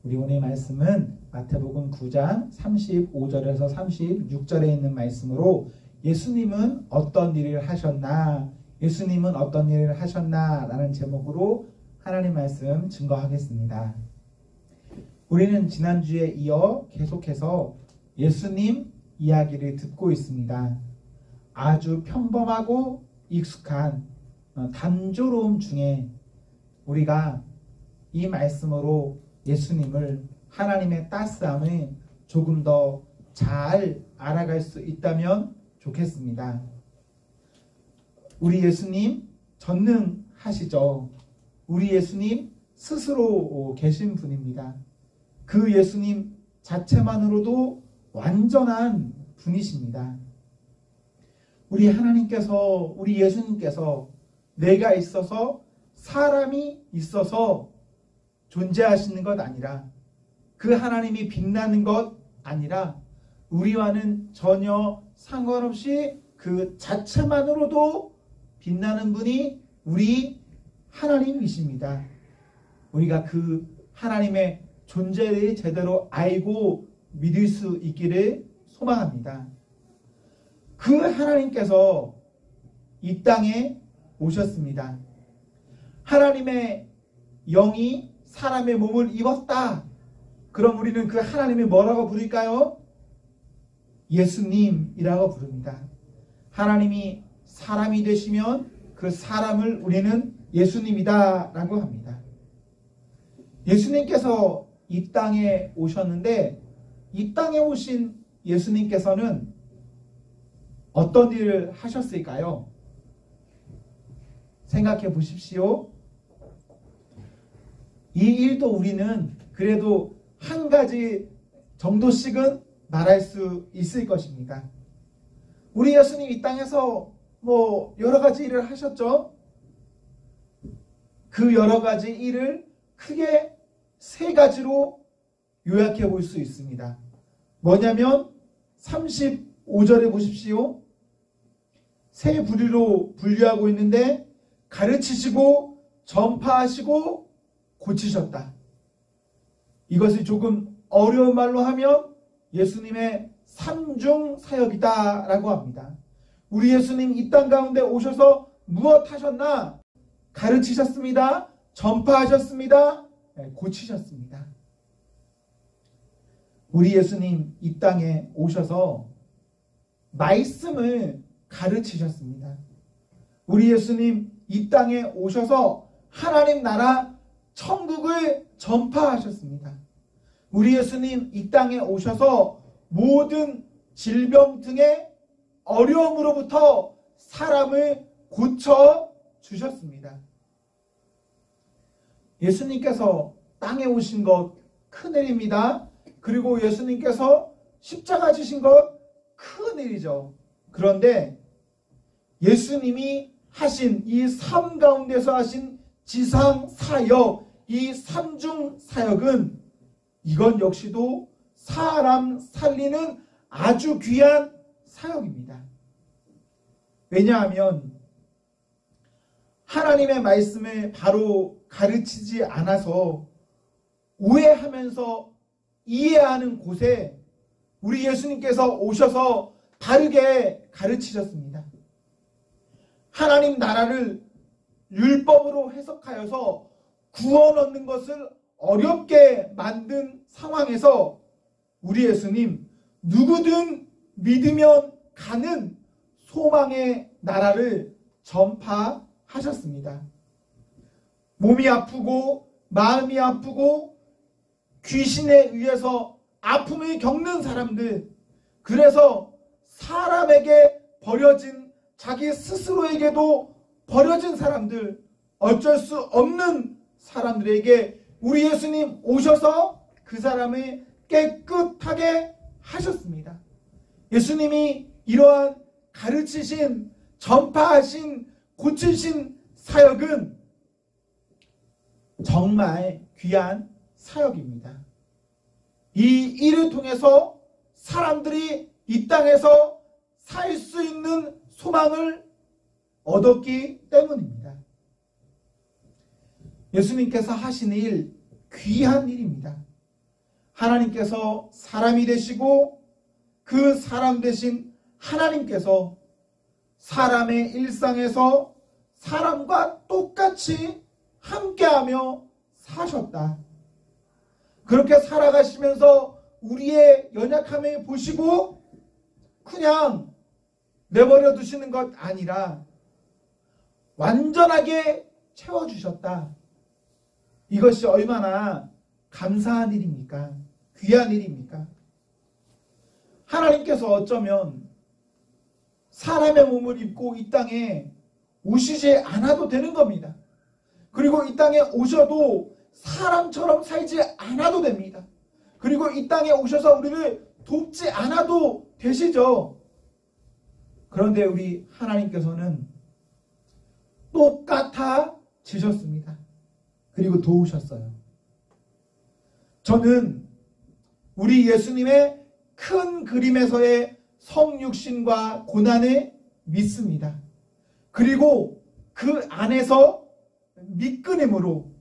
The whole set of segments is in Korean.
우리 오늘 말씀은 마태복음 9장 35절에서 36절에 있는 말씀으로 예수님은 어떤 일을 하셨나? 예수님은 어떤 일을 하셨나? 라는 제목으로 하나님 말씀 증거하겠습니다. 우리는 지난주에 이어 계속해서 예수님 이야기를 듣고 있습니다. 아주 평범하고 익숙한 단조로움 중에 우리가 이 말씀으로 예수님을, 하나님의 따스함을 조금 더 잘 알아갈 수 있다면 좋겠습니다. 우리 예수님 전능하시죠. 우리 예수님 스스로 계신 분입니다. 그 예수님 자체만으로도 완전한 분이십니다. 우리 하나님께서, 우리 예수님께서 내가 있어서 사람이 있어서 존재하시는 것 아니라, 그 하나님이 빛나는 것 아니라 우리와는 전혀 상관없이 그 자체만으로도 빛나는 분이 우리 하나님이십니다. 우리가 그 하나님의 존재를 제대로 알고 믿을 수 있기를 소망합니다. 그 하나님께서 이 땅에 오셨습니다. 하나님의 영이 사람의 몸을 입었다. 그럼 우리는 그 하나님을 뭐라고 부를까요? 예수님이라고 부릅니다. 하나님이 사람이 되시면 그 사람을 우리는 예수님이다 라고 합니다. 예수님께서 이 땅에 오셨는데, 이 땅에 오신 예수님께서는 어떤 일을 하셨을까요? 생각해 보십시오. 이 일도 우리는 그래도 한 가지 정도씩은 말할 수 있을 것입니다. 우리 예수님 이 땅에서 여러 가지 일을 하셨죠. 그 여러 가지 일을 크게 세 가지로 요약해 볼 수 있습니다. 뭐냐면 35절에 보십시오. 세 부류로 분류하고 있는데, 가르치시고 전파하시고 고치셨다. 이것을 조금 어려운 말로 하면 예수님의 삼중 사역이다 라고 합니다. 우리 예수님 이 땅 가운데 오셔서 무엇 하셨나? 가르치셨습니다. 전파하셨습니다. 고치셨습니다. 우리 예수님 이 땅에 오셔서 말씀을 가르치셨습니다. 우리 예수님 이 땅에 오셔서 하나님 나라 천국을 전파하셨습니다. 우리 예수님 이 땅에 오셔서 모든 질병 등의 어려움으로부터 사람을 고쳐 주셨습니다. 예수님께서 땅에 오신 것 큰일입니다. 그리고 예수님께서 십자가 지신 것 큰일이죠. 그런데 예수님이 하신 이 삶 가운데서 하신 지상 사역, 이 삼중 사역은 이건 역시도 사람 살리는 아주 귀한 사역입니다. 왜냐하면 하나님의 말씀을 바로 가르치지 않아서 오해하면서 이해하는 곳에 우리 예수님께서 오셔서 바르게 가르치셨습니다. 하나님 나라를 율법으로 해석하여서 구원 얻는 것을 어렵게 만든 상황에서 우리 예수님 누구든 믿으면 가는 소망의 나라를 전파하셨습니다. 몸이 아프고 마음이 아프고 귀신에 의해서 아픔을 겪는 사람들, 그래서 사람에게 버려진, 자기 스스로에게도 버려진 사람들, 어쩔 수 없는 사람들에게 우리 예수님 오셔서 그 사람을 깨끗하게 하셨습니다. 예수님이 이러한 가르치신, 전파하신, 고치신 사역은 정말 귀한 사역입니다. 이 일을 통해서 사람들이 이 땅에서 살 수 있는 소망을 얻었기 때문입니다. 예수님께서 하신 일, 귀한 일입니다. 하나님께서 사람이 되시고 그 사람 되신 하나님께서 사람의 일상에서 사람과 똑같이 함께하며 사셨다. 그렇게 살아가시면서 우리의 연약함을 보시고 그냥 내버려 두시는 것 아니라 완전하게 채워주셨다. 이것이 얼마나 감사한 일입니까? 귀한 일입니까? 하나님께서 어쩌면 사람의 몸을 입고 이 땅에 오시지 않아도 되는 겁니다. 그리고 이 땅에 오셔도 사람처럼 살지 않아도 됩니다. 그리고 이 땅에 오셔서 우리를 돕지 않아도 되시죠. 그런데 우리 하나님께서는 똑같아지셨습니다. 그리고 도우셨어요. 저는 우리 예수님의 큰 그림에서의 성육신과 고난을 믿습니다. 그리고 그 안에서 밑그림으로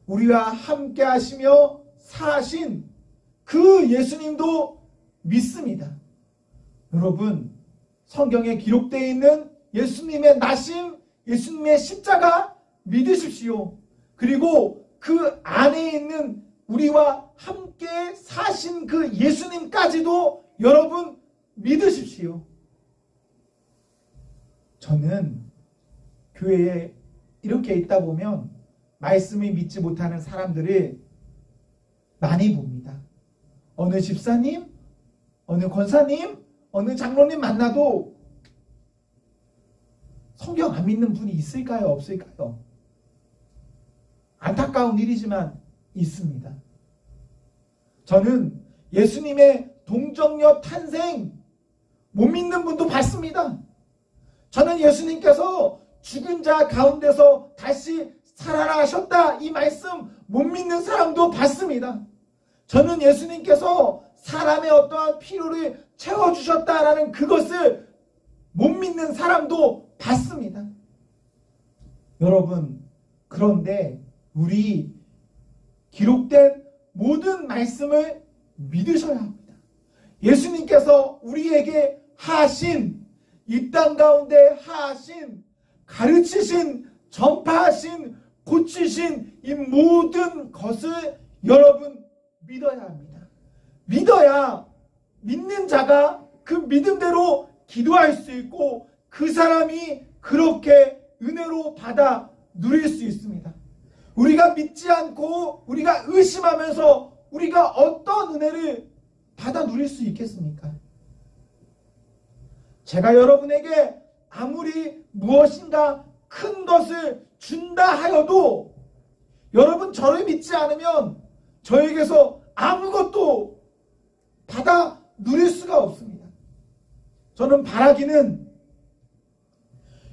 우리와 함께 하시며 사신 그 예수님도 믿습니다. 여러분, 성경에 기록되어 있는 예수님의 나심, 예수님의 십자가 믿으십시오. 그리고 그 안에 있는 우리와 함께 사신 그 예수님까지도 여러분 믿으십시오. 저는 교회에 이렇게 있다 보면 말씀을 믿지 못하는 사람들을 많이 봅니다. 어느 집사님, 어느 권사님, 어느 장로님 만나도 성경 안 믿는 분이 있을까요? 없을까요? 안타까운 일이지만 있습니다. 저는 예수님의 동정녀 탄생 못 믿는 분도 봤습니다. 저는 예수님께서 죽은 자 가운데서 다시 살아나셨다 이 말씀 못 믿는 사람도 봤습니다. 저는 예수님께서 사람의 어떠한 필요를 채워주셨다라는 그것을 못 믿는 사람도 봤습니다. 여러분, 그런데 우리 기록된 모든 말씀을 믿으셔야 합니다. 예수님께서 우리에게 하신, 이 땅 가운데 하신, 가르치신, 전파하신, 고치신 이 모든 것을 여러분 믿어야 합니다. 믿어야 믿는 자가 그 믿음대로 기도할 수 있고 그 사람이 그렇게 은혜로 받아 누릴 수 있습니다. 우리가 믿지 않고 우리가 의심하면서 우리가 어떤 은혜를 받아 누릴 수 있겠습니까? 제가 여러분에게 아무리 무엇인가 큰 것을 준다 하여도 여러분 저를 믿지 않으면 저에게서 아무것도 받아 누릴 수가 없습니다. 저는 바라기는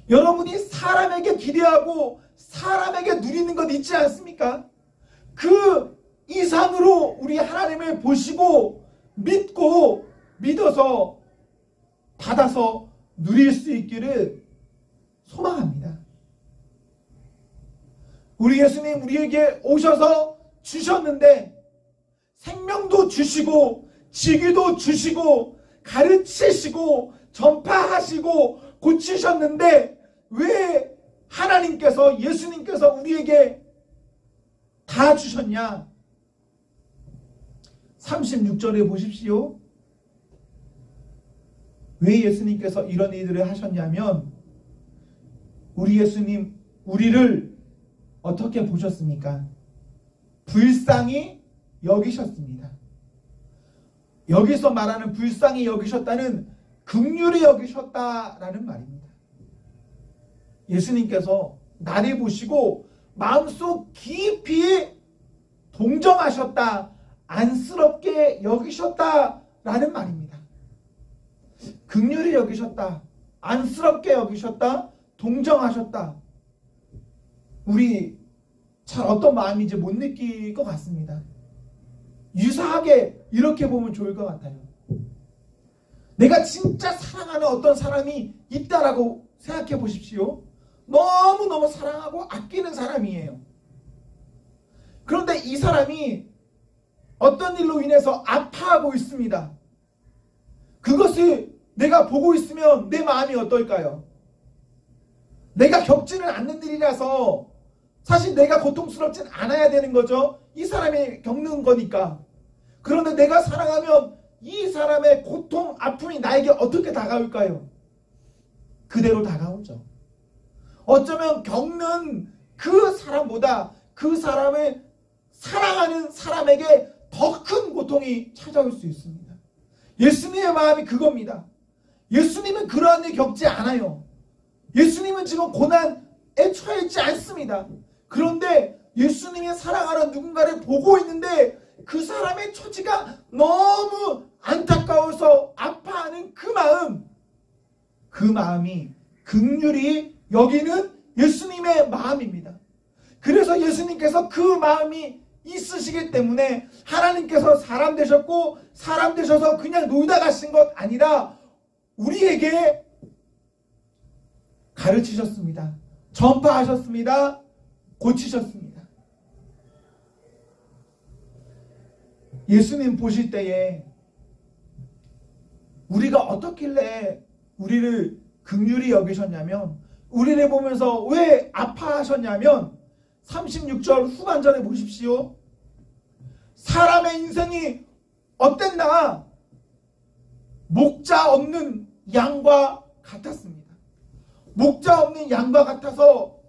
여러분이 사람에게 기대하고 사람에게 누리는 것 있지 않습니까? 그 이상으로 우리 하나님을 보시고 믿고 믿어서 받아서 누릴 수 있기를 소망합니다. 우리 예수님 우리에게 오셔서 주셨는데 생명도 주시고 지기도 주시고 가르치시고 전파하시고 고치셨는데 왜 하나님께서 예수님께서 우리에게 다 주셨냐? 36절에 보십시오. 왜 예수님께서 이런 일들을 하셨냐면 우리 예수님 우리를 어떻게 보셨습니까? 불쌍히 여기셨습니다. 여기서 말하는 불쌍히 여기셨다는 긍휼히 여기셨다라는 말입니다. 예수님께서 나를 보시고 마음속 깊이 동정하셨다, 안쓰럽게 여기셨다라는 말입니다. 긍휼히 여기셨다, 안쓰럽게 여기셨다, 동정하셨다. 우리 잘 어떤 마음인지 못 느낄 것 같습니다. 유사하게 이렇게 보면 좋을 것 같아요. 내가 진짜 사랑하는 어떤 사람이 있다라고 생각해 보십시오. 너무너무 사랑하고 아끼는 사람이에요. 그런데 이 사람이 어떤 일로 인해서 아파하고 있습니다. 그것을 내가 보고 있으면 내 마음이 어떨까요? 내가 겪지는 않는 일이라서 사실 내가 고통스럽진 않아야 되는 거죠. 이 사람이 겪는 거니까. 그런데 내가 사랑하면 이 사람의 고통, 아픔이 나에게 어떻게 다가올까요? 그대로 다가오죠. 어쩌면 겪는 그 사람보다 그 사람을 사랑하는 사람에게 더 큰 고통이 찾아올 수 있습니다. 예수님의 마음이 그겁니다. 예수님은 그러한 일 겪지 않아요. 예수님은 지금 고난에 처해 있지 않습니다. 그런데 예수님이 사랑하는 누군가를 보고 있는데 그 사람의 처지가 너무 안타까워서 아파하는 그 마음이 긍휼히 여기는 예수님의 마음입니다. 그래서 예수님께서 그 마음이 있으시기 때문에 하나님께서 사람 되셨고 사람 되셔서 그냥 놀다 가신 것 아니라 우리에게 가르치셨습니다. 전파하셨습니다. 고치셨습니다. 예수님 보실 때에 우리가 어떻길래 우리를 긍휼히 여기셨냐면, 우리를 보면서 왜 아파하셨냐면 36절 후반절에 보십시오. 사람의 인생이 어땠나? 목자 없는 양과 같았습니다. 목자 없는 양과 같아서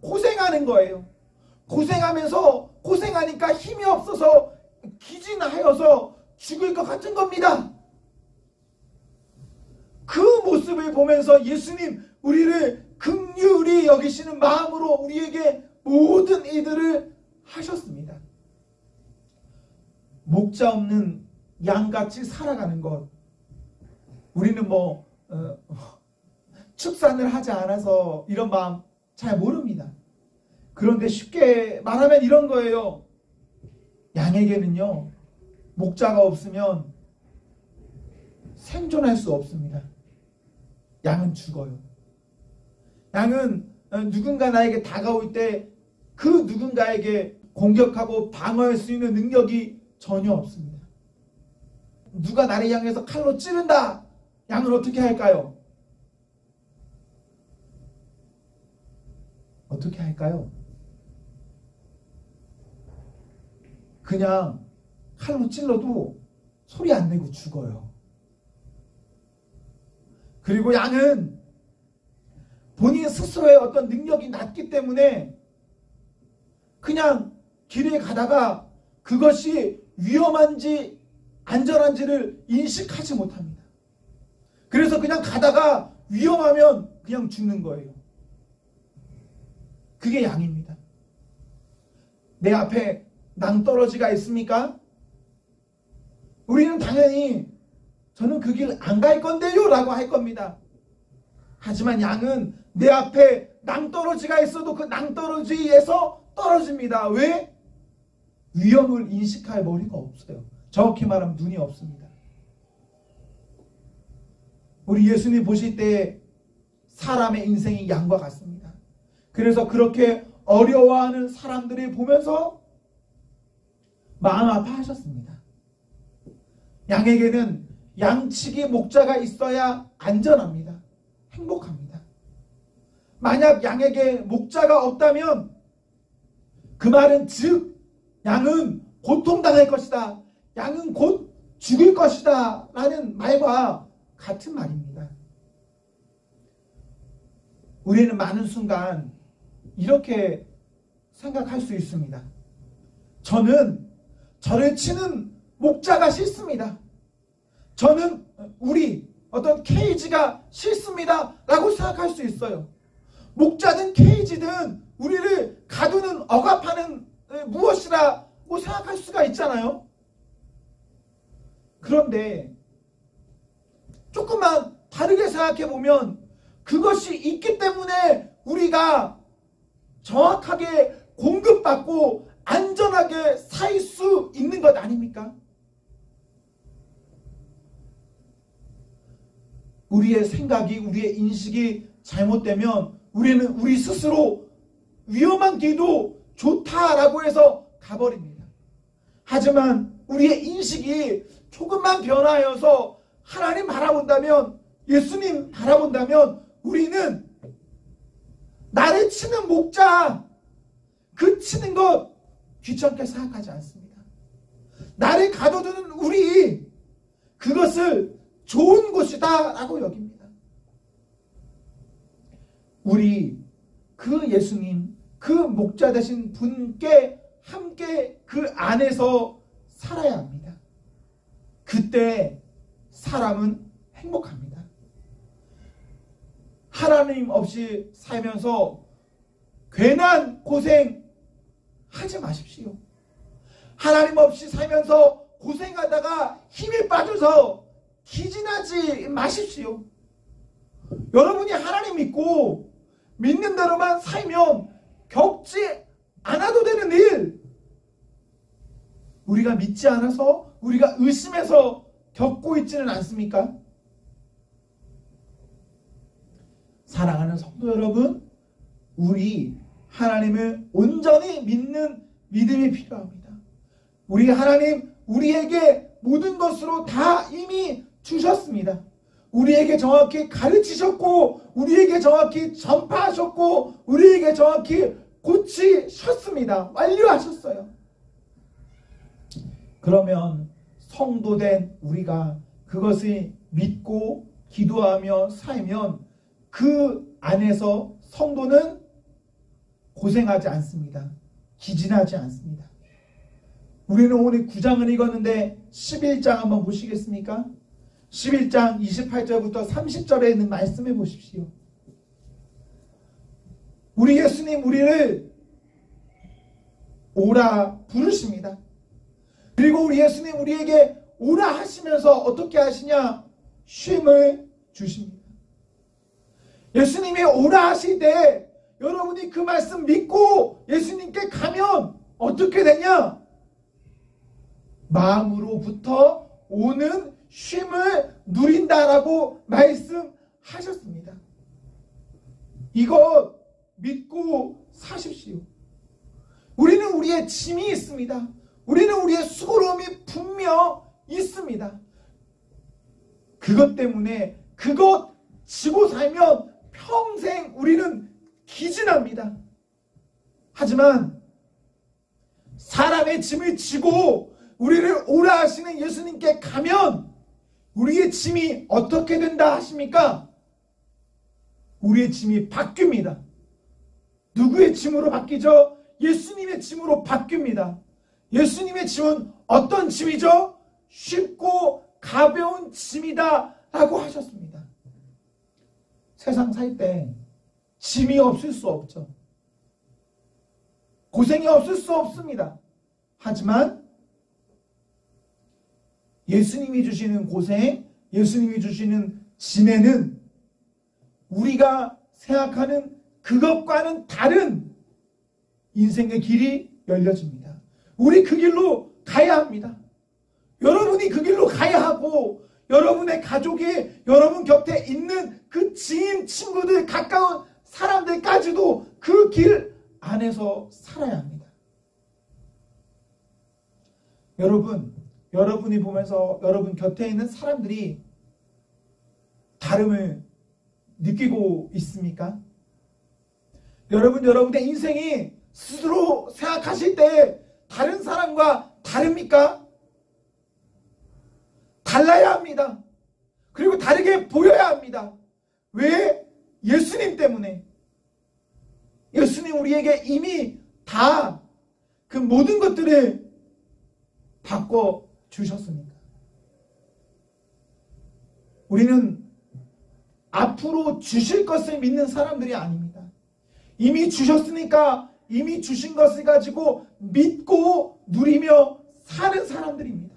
고생하는 거예요. 고생하니까 힘이 없어서 기진하여서 죽을 것 같은 겁니다. 그 모습을 보면서 예수님 우리를 긍휼히 여기시는 마음으로 우리에게 모든 일들을 하셨습니다. 목자 없는 양같이 살아가는 것, 우리는 축산을 하지 않아서 이런 마음 잘 모릅니다. 그런데 쉽게 말하면 이런 거예요. 양에게는요, 목자가 없으면 생존할 수 없습니다. 양은 죽어요. 양은 누군가 나에게 다가올 때 그 누군가에게 공격하고 방어할 수 있는 능력이 전혀 없습니다. 누가 나를 향해서 칼로 찌른다. 양은 어떻게 할까요? 어떻게 할까요? 그냥 칼로 찔러도 소리 안 내고 죽어요. 그리고 양은 본인 스스로의 어떤 능력이 낮기 때문에 그냥 길에 가다가 그것이 위험한지 안전한지를 인식하지 못합니다. 그래서 그냥 가다가 위험하면 그냥 죽는 거예요. 그게 양입니다. 내 앞에 낭떠러지가 있습니까? 우리는 당연히 저는 그 길 안 갈 건데요 라고 할 겁니다. 하지만 양은 내 앞에 낭떠러지가 있어도 그 낭떠러지에서 떨어집니다. 왜? 위험을 인식할 머리가 없어요. 정확히 말하면 눈이 없습니다. 우리 예수님 보실 때 사람의 인생이 양과 같습니다. 그래서 그렇게 어려워하는 사람들을 보면서 마음 아파하셨습니다. 양에게는 양치기 목자가 있어야 안전합니다. 행복합니다. 만약 양에게 목자가 없다면 그 말은 즉 양은 고통당할 것이다. 양은 곧 죽을 것이다. 라는 말과 같은 말입니다. 우리는 많은 순간 이렇게 생각할 수 있습니다. 저는 저를 치는 목자가 싫습니다. 저는 우리 어떤 케이지가 싫습니다. 라고 생각할 수 있어요. 목자든 케이지든 우리를 가두는 억압하는 무엇이라고 생각할 수가 있잖아요. 그런데 조금만 다르게 생각해 보면 그것이 있기 때문에 우리가 정확하게 공급받고 안전하게 살 수 있는 것 아닙니까? 우리의 생각이, 우리의 인식이 잘못되면 우리는 우리 스스로 위험한 길도 좋다라고 해서 가버립니다. 하지만 우리의 인식이 조금만 변화하여서 하나님 바라본다면, 예수님 바라본다면 우리는 나를 치는 목자, 그 치는 것 귀찮게 생각하지 않습니다. 나를 가둬두는 우리, 그것을 좋은 것이다 라고 여깁니다. 우리 그 예수님, 그 목자 되신 분께 함께 그 안에서 살아야 합니다. 그때 사람은 행복합니다. 하나님 없이 살면서 괜한 고생 하지 마십시오. 하나님 없이 살면서 고생하다가 힘이 빠져서 기진하지 마십시오. 여러분이 하나님 믿고 믿는 대로만 살면 겪지 않아도 되는 일, 우리가 믿지 않아서, 우리가 의심해서 겪고 있지는 않습니까? 사랑하는 성도 여러분, 우리 하나님을 온전히 믿는 믿음이 필요합니다. 우리 하나님, 우리에게 모든 것으로 다 이미 주셨습니다. 우리에게 정확히 가르치셨고, 우리에게 정확히 전파하셨고, 우리에게 정확히 고치셨습니다. 완료하셨어요. 그러면 성도된 우리가 그것을 믿고 기도하며 살면 그 안에서 성도는 고생하지 않습니다. 기진하지 않습니다. 우리는 오늘 9장을 읽었는데 11장 한번 보시겠습니까? 11장 28절부터 30절에 있는 말씀해 보십시오. 우리 예수님 우리를 오라 부르십니다. 그리고 우리 예수님 우리에게 오라 하시면서 어떻게 하시냐? 쉼을 주십니다. 예수님이 오라 하실 때 여러분이 그 말씀 믿고 예수님께 가면 어떻게 되냐? 마음으로부터 오는 쉼을 누린다라고 말씀하셨습니다. 이거 믿고 사십시오. 우리는 우리의 짐이 있습니다. 우리는 우리의 수고로움이 분명 있습니다. 그것 때문에 그것 지고 살면 평생 우리는 기진합니다. 하지만 사람의 짐을 지고 우리를 오라 하시는 예수님께 가면 우리의 짐이 어떻게 된다 하십니까? 우리의 짐이 바뀝니다. 누구의 짐으로 바뀌죠? 예수님의 짐으로 바뀝니다. 예수님의 짐은 어떤 짐이죠? 쉽고 가벼운 짐이다 라고 하셨습니다. 세상 살 때 짐이 없을 수 없죠. 고생이 없을 수 없습니다. 하지만 예수님이 주시는 고생, 예수님이 주시는 짐에는 우리가 생각하는 그것과는 다른 인생의 길이 열려집니다. 우리 그 길로 가야 합니다. 여러분이 그 길로 가야 하고, 여러분의 가족이 여러분 곁에 있는 그 지인, 친구들, 가까운 사람들까지도 그 길 안에서 살아야 합니다. 여러분이 보면서 여러분 곁에 있는 사람들이 다름을 느끼고 있습니까? 여러분의 인생이 스스로 생각하실 때 다른 사람과 다릅니까? 달라야 합니다. 그리고 다르게 보여야 합니다. 왜? 예수님 때문에. 예수님 우리에게 이미 다 그 모든 것들을 바꿔 주셨습니다. 우리는 앞으로 주실 것을 믿는 사람들이 아닙니다. 이미 주셨으니까 이미 주신 것을 가지고 믿고 누리며 사는 사람들입니다.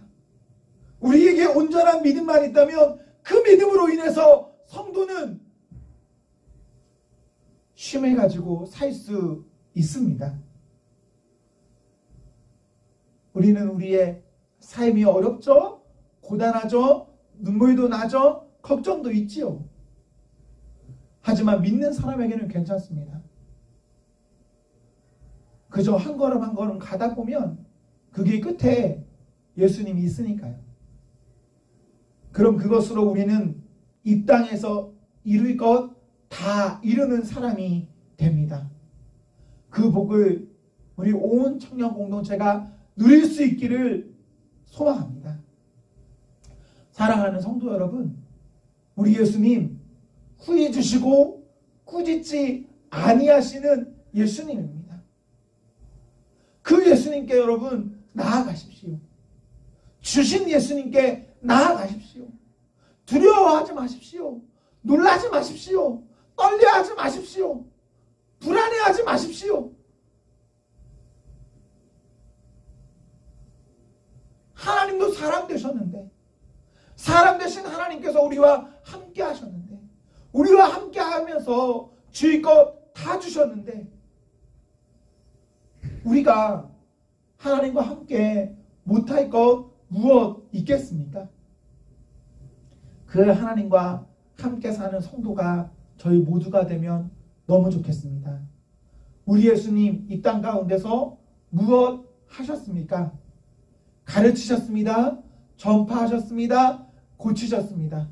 우리에게 온전한 믿음만 있다면 그 믿음으로 인해서 성도는 쉼을 가지고 살 수 있습니다. 우리는 우리의 삶이 어렵죠? 고단하죠? 눈물도 나죠? 걱정도 있지요. 하지만 믿는 사람에게는 괜찮습니다. 그저 한 걸음 한 걸음 가다 보면 그게 끝에 예수님이 있으니까요. 그럼 그것으로 우리는 이 땅에서 이룰 것 다 이루는 사람이 됩니다. 그 복을 우리 온 청년 공동체가 누릴 수 있기를 소망합니다. 사랑하는 성도 여러분, 우리 예수님 후회 주시고 꾸짖지 아니하시는 예수님입니다. 그 예수님께 여러분 나아가십시오. 주신 예수님께 나아가십시오. 두려워하지 마십시오. 놀라지 마십시오. 떨려하지 마십시오. 불안해하지 마십시오. 하나님도 사람 되셨는데, 사람 되신 하나님께서 우리와 함께 하셨는데, 우리와 함께 하면서 주일 것 다 주셨는데, 우리가 하나님과 함께 못할 것 무엇 있겠습니까? 그 하나님과 함께 사는 성도가 저희 모두가 되면 너무 좋겠습니다. 우리 예수님 이 땅 가운데서 무엇 하셨습니까? 가르치셨습니다. 전파하셨습니다. 고치셨습니다.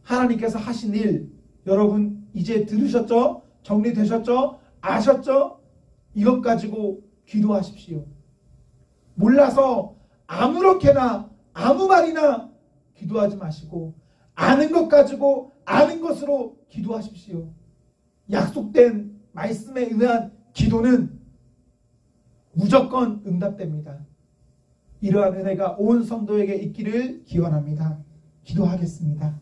하나님께서 하신 일 여러분 이제 들으셨죠? 정리되셨죠? 아셨죠? 이것 가지고 기도하십시오. 몰라서 아무렇게나 아무 말이나 기도하지 마시고 아는 것 가지고 아는 것으로 기도하십시오. 약속된 말씀에 의한 기도는 무조건 응답됩니다. 이러한 은혜가 온 성도에게 있기를 기원합니다. 기도하겠습니다.